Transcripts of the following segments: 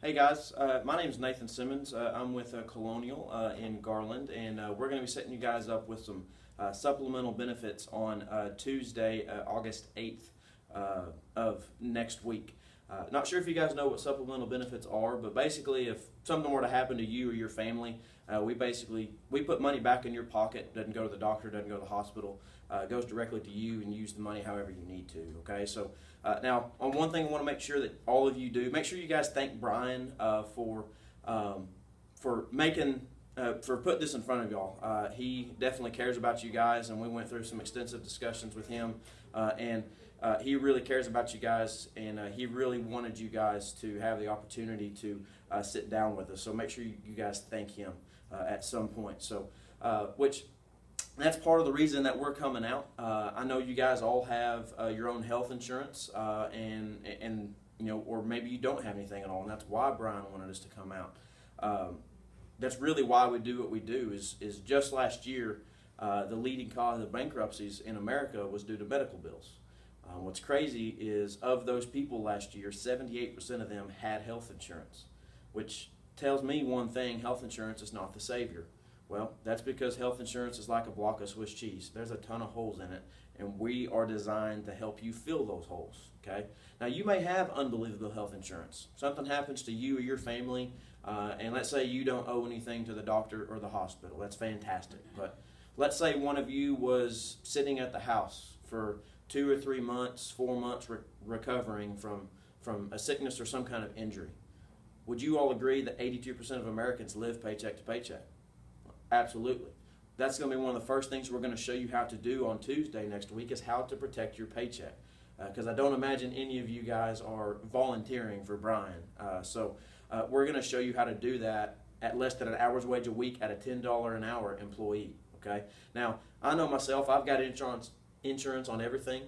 Hey guys, my name is Nathan Simmons. I'm with Colonial in Garland, and we're going to be setting you guys up with some supplemental benefits on Tuesday, August 8th of next week. Not sure if you guys know what supplemental benefits are, but basically, if something were to happen to you or your family, we put money back in your pocket. Doesn't go to the doctor, doesn't go to the hospital. Goes directly to you, and use the money however you need to. Okay, so now on one thing I want to make sure that all of you do. Make sure you guys thank Brian for making. For putting this in front of y'all. He definitely cares about you guys, and we went through some extensive discussions with him, and he really cares about you guys, and he really wanted you guys to have the opportunity to sit down with us. So make sure you guys thank him at some point. So, which that's part of the reason that we're coming out. I know you guys all have your own health insurance, and or maybe you don't have anything at all, and that's why Brian wanted us to come out. That's really why we do what we do. Is just last year, the leading cause of bankruptcies in America was due to medical bills. What's crazy is of those people last year, 78% of them had health insurance, which tells me one thing: health insurance is not the savior. Well, that's because health insurance is like a block of Swiss cheese. There's a ton of holes in it, and we are designed to help you fill those holes. Okay. Now, you may have unbelievable health insurance. Something happens to you or your family, and let's say you don't owe anything to the doctor or the hospital. That's fantastic. But let's say one of you was sitting at the house for 2 or 3 months, 4 months recovering from a sickness or some kind of injury. Would you all agree that 82% of Americans live paycheck to paycheck? Absolutely. That's going to be one of the first things we're going to show you how to do on Tuesday next week, is how to protect your paycheck. Because I don't imagine any of you guys are volunteering for Brian. So we're going to show you how to do that at less than an hour's wage a week at a $10 an hour employee. Okay. Now, I know myself, I've got insurance on everything,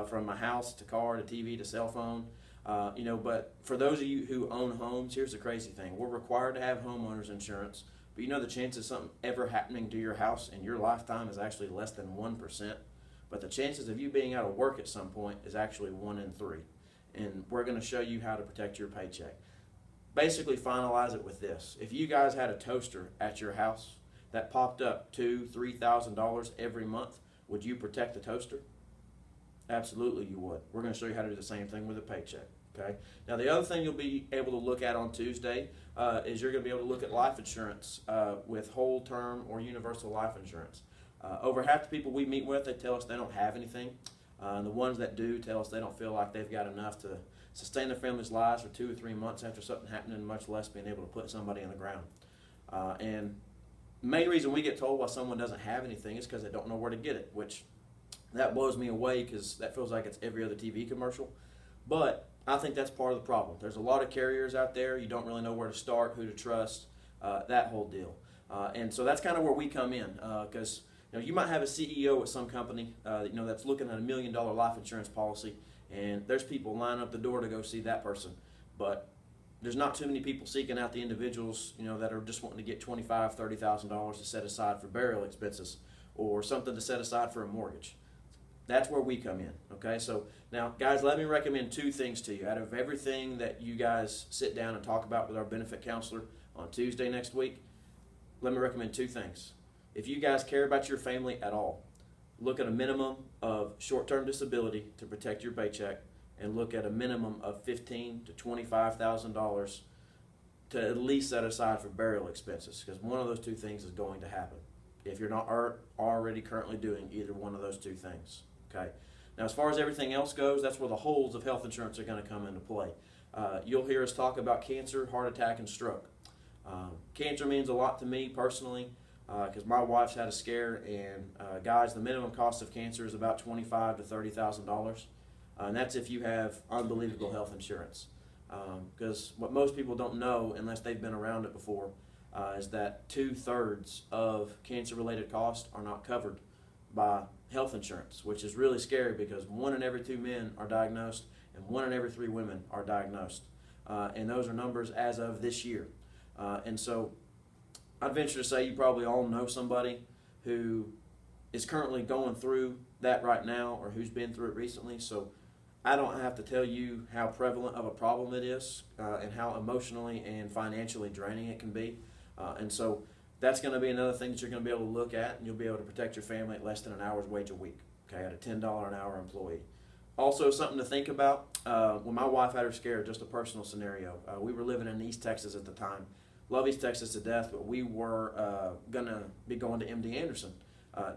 from my house to car to TV to cell phone. But for those of you who own homes, here's the crazy thing: we're required to have homeowners insurance. But the chances of something ever happening to your house in your lifetime is actually less than 1%. But the chances of you being out of work at some point is actually 1 in 3. And we're going to show you how to protect your paycheck. Basically, finalize it with this: if you guys had a toaster at your house that popped up $2,000–$3,000 every month, would you protect the toaster? Absolutely you would. We're going to show you how to do the same thing with a paycheck. Okay. Now, the other thing you'll be able to look at on Tuesday is you're going to be able to look at life insurance with whole term or universal life insurance. Over half the people we meet with, they tell us they don't have anything. And the ones that do tell us they don't feel like they've got enough to sustain their family's lives for 2 or 3 months after something happening, much less being able to put somebody in the ground. And the main reason we get told why someone doesn't have anything is because they don't know where to get it, which that blows me away, because that feels like it's every other TV commercial. But I think that's part of the problem. There's a lot of carriers out there. You don't really know where to start, who to trust, that whole deal. And so that's kind of where we come in, because you might have a CEO at some company that's looking at $1 million life insurance policy, and there's people lining up the door to go see that person. But there's not too many people seeking out the individuals that are just wanting to get $25,000, $30,000 to set aside for burial expenses, or something to set aside for a mortgage. That's where we come in. Okay, so now, guys, let me recommend 2 things to you. Out of everything that you guys sit down and talk about with our benefit counselor on Tuesday next week, let me recommend 2 things. If you guys care about your family at all, look at a minimum of short-term disability to protect your paycheck, and look at a minimum of $15,000 to $25,000 to at least set aside for burial expenses, because one of those 2 things is going to happen if you're not already currently doing either one of those 2 things. Okay. Now, as far as everything else goes, that's where the holes of health insurance are going to come into play. You'll hear us talk about cancer, heart attack, and stroke. Cancer means a lot to me personally, because my wife's had a scare, and guys, the minimum cost of cancer is about $25,000 to $30,000, and that's if you have unbelievable health insurance. Because what most people don't know, unless they've been around it before, is that 2/3 of cancer-related costs are not covered by health insurance, which is really scary, because 1 in every 2 men are diagnosed and 1 in every 3 women are diagnosed. And those are numbers as of this year. And so I'd venture to say you probably all know somebody who is currently going through that right now, or who's been through it recently. So I don't have to tell you how prevalent of a problem it is and how emotionally and financially draining it can be. And so that's going to be another thing that you're going to be able to look at, and you'll be able to protect your family at less than an hour's wage a week, okay, at a $10 an hour employee. Also, something to think about, when my wife had her scare, just a personal scenario. We were living in East Texas at the time. Love East Texas to death, but we were going to be going to MD Anderson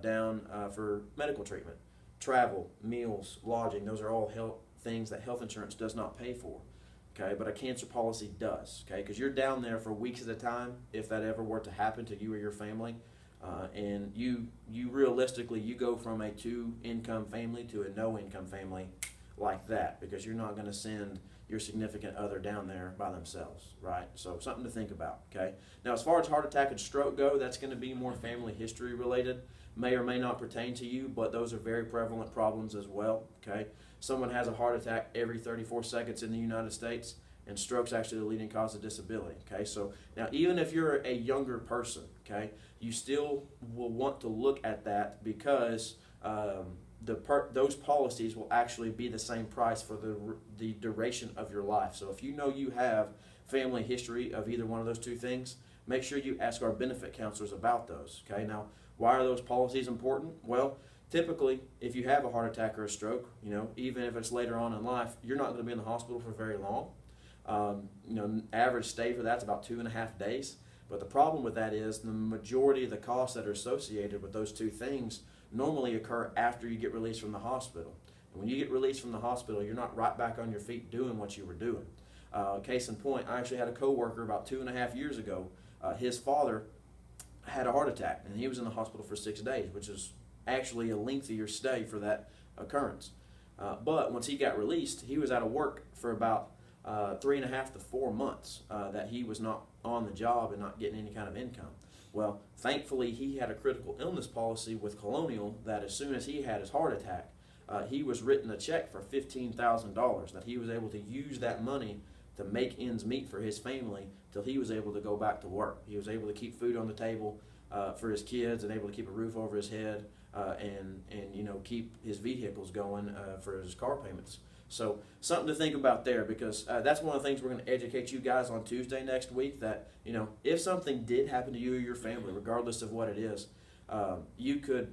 down for medical treatment. Travel, meals, lodging, those are all things that health insurance does not pay for, okay, but a cancer policy does, okay, because you're down there for weeks at a time if that ever were to happen to you or your family. And you realistically, you go from a 2-income family to a no-income family like that, because you're not going to send your significant other down there by themselves, right? So something to think about, okay? Now, as far as heart attack and stroke go, that's going to be more family history related. May or may not pertain to you, but those are very prevalent problems as well, okay? Someone has a heart attack every 34 seconds in the United States, and stroke's actually the leading cause of disability, okay? So now, even if you're a younger person, okay, you still will want to look at that, because those policies will actually be the same price for the duration of your life. So if you know you have family history of either one of those two things, make sure you ask our benefit counselors about those, okay? Now, why are those policies important? Well, typically, if you have a heart attack or a stroke, even if it's later on in life, you're not going to be in the hospital for very long. Average stay for that's about 2.5 days. But the problem with that is the majority of the costs that are associated with those two things normally occur after you get released from the hospital. And when you get released from the hospital, you're not right back on your feet doing what you were doing. Case in point, I actually had a coworker about 2.5 years ago. His father had a heart attack, and he was in the hospital for 6 days, which is actually a lengthier stay for that occurrence. But once he got released, he was out of work for about 3.5 to 4 months that he was not on the job and not getting any kind of income. Well, thankfully, he had a critical illness policy with Colonial that as soon as he had his heart attack, he was written a check for $15,000 that he was able to use that money to make ends meet for his family till he was able to go back to work. He was able to keep food on the table for his kids and able to keep a roof over his head and keep his vehicles going for his car payments. So something to think about there, because that's one of the things we're going to educate you guys on Tuesday next week, that if something did happen to you or your family, regardless of what it is, you can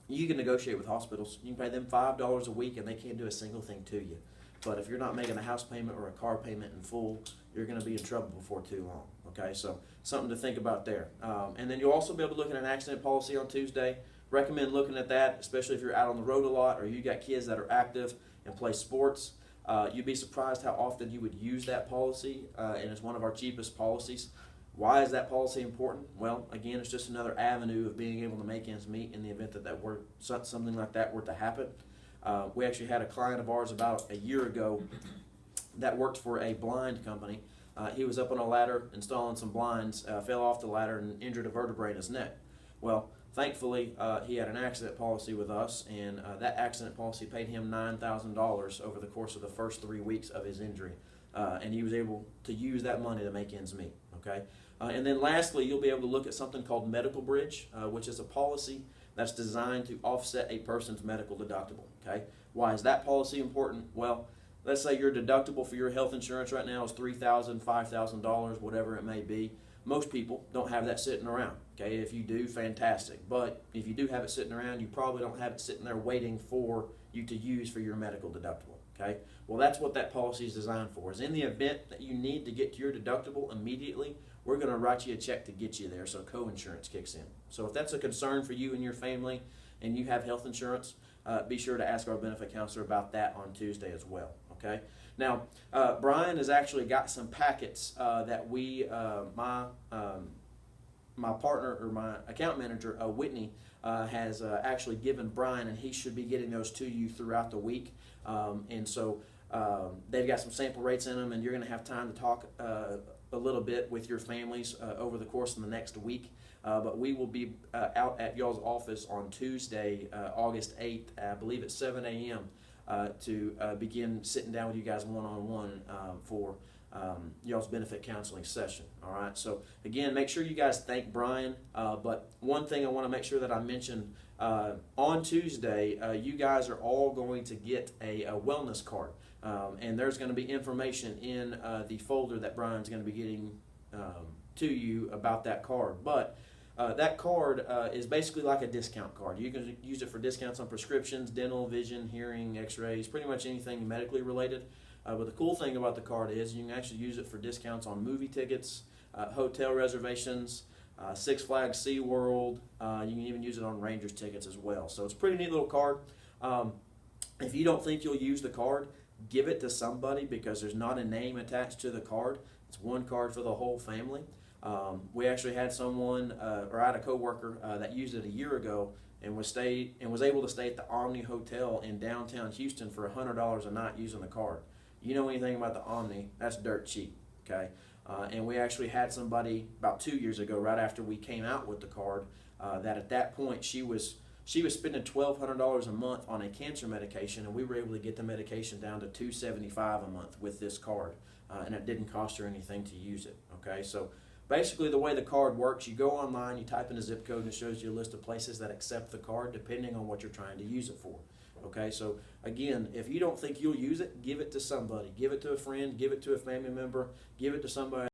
negotiate with hospitals. You can pay them $5 a week and they can't do a single thing to you. But if you're not making a house payment or a car payment in full, you're going to be in trouble before too long. Okay, so something to think about there. And then you'll also be able to look at an accident policy on Tuesday. Recommend looking at that, especially if you're out on the road a lot or you got kids that are active and play sports. You'd be surprised how often you would use that policy, and it's one of our cheapest policies. Why is that policy important? Well, again, it's just another avenue of being able to make ends meet in the event that something like that were to happen. We actually had a client of ours about a year ago that worked for a blind company. He was up on a ladder installing some blinds, fell off the ladder and injured a vertebrae in his neck. Well, thankfully, he had an accident policy with us, and that accident policy paid him $9,000 over the course of the first 3 weeks of his injury. And he was able to use that money to make ends meet. Okay? And then lastly, you'll be able to look at something called Medical Bridge, which is a policy that's designed to offset a person's medical deductible. Okay? Why is that policy important? Well, let's say your deductible for your health insurance right now is $3,000, $5,000, whatever it may be. Most people don't have that sitting around. Okay, if you do, fantastic. But if you do have it sitting around, you probably don't have it sitting there waiting for you to use for your medical deductible. Okay, well, that's what that policy is designed for. Is in the event that you need to get to your deductible immediately, we're going to write you a check to get you there, so co-insurance kicks in. So if that's a concern for you and your family, and you have health insurance, be sure to ask our benefit counselor about that on Tuesday as well. Okay. Now, Brian has actually got some packets that my partner or my account manager, Whitney, has actually given Brian, and he should be getting those to you throughout the week. And so they've got some sample rates in them, and you're going to have time to talk a little bit with your families over the course of the next week. But we will be out at y'all's office on Tuesday, August 8th, I believe at 7 a.m. To begin sitting down with you guys one-on-one for y'all's benefit counseling session. All right. So again, make sure you guys thank Brian. But one thing I want to make sure that I mention on Tuesday, you guys are all going to get a wellness card, and there's going to be information in the folder that Brian's going to be getting to you about that card. But that card is basically like a discount card. You can use it for discounts on prescriptions, dental, vision, hearing, x-rays, pretty much anything medically related. But the cool thing about the card is you can actually use it for discounts on movie tickets, hotel reservations, Six Flags, SeaWorld. You can even use it on Rangers tickets as well. So it's a pretty neat little card. If you don't think you'll use the card, give it to somebody, because there's not a name attached to the card. It's one card for the whole family. We actually had someone, or I had a coworker that used it a year ago and was able to stay at the Omni Hotel in downtown Houston for $100 a night using the card. You know anything about the Omni, that's dirt cheap, okay? And we actually had somebody about 2 years ago, right after we came out with the card, that at that point she was spending $1,200 a month on a cancer medication, and we were able to get the medication down to $275 a month with this card, and it didn't cost her anything to use it, okay? So basically the way the card works, you go online, you type in a zip code, and it shows you a list of places that accept the card depending on what you're trying to use it for. Okay, so again, if you don't think you'll use it, give it to somebody. Give it to a friend, give it to a family member, give it to somebody